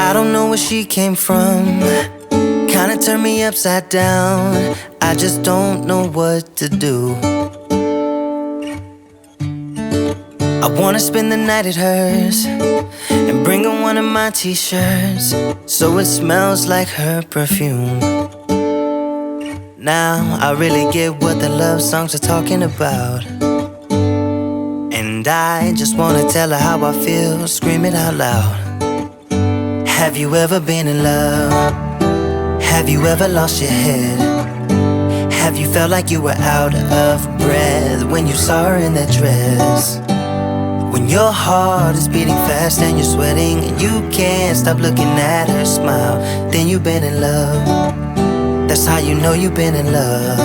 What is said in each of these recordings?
I don't know where she came from, kinda turned me upside down. I just don't know what to do. I wanna spend the night at hers and bring her one of my t-shirts, so it smells like her perfume. Now I really get what the love songs are talking about, and I just wanna tell her how I feel, scream it out loud. Have you ever been in love? Have you ever lost your head? Have you felt like you were out of breath when you saw her in that dress? When your heart is beating fast and you're sweating and you can't stop looking at her smile, then you've been in love. That's how you know you've been in love.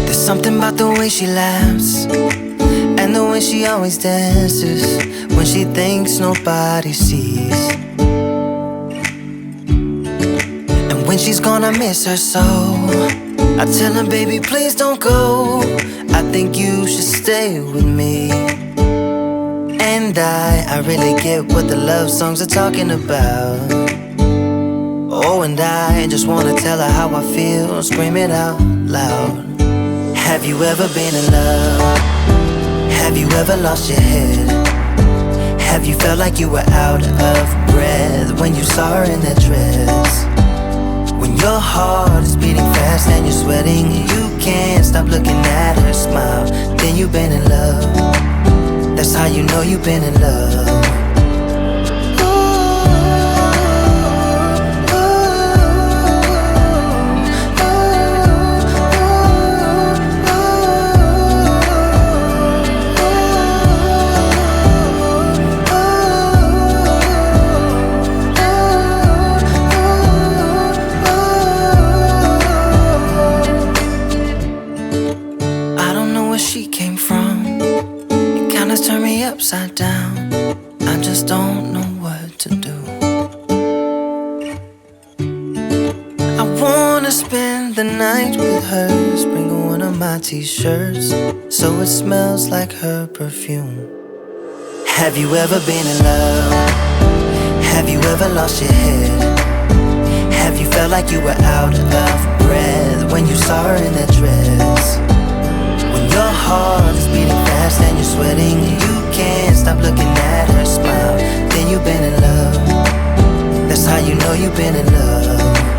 There's something about the way she laughs and the way she always dances when she thinks nobody sees. And when she's gone I miss her so. I tell her, baby, please don't go, I think you should stay with me. And I really get what the love songs are talking about. Oh, and I just wanna tell her how I feel, scream it out loud. Have you ever been in love? Have you ever lost your head? Have you felt like you were out of breath when you saw her in that dress? When your heart is beating fast and you're sweating and you can't stop looking at her smile, then you've been in love. That's how you know you've been in love. She came from, it kinda turned me upside down. I just don't know what to do. I wanna spend the night with her, bring her one of my t-shirts, so it smells like her perfume. Have you ever been in love? Have you ever lost your head? Have you felt like you were out of breath when you saw her in that dress? When your heart is beating fast and you're sweating and you can't stop looking at her smile, then you've been in love. That's how you know you've been in love.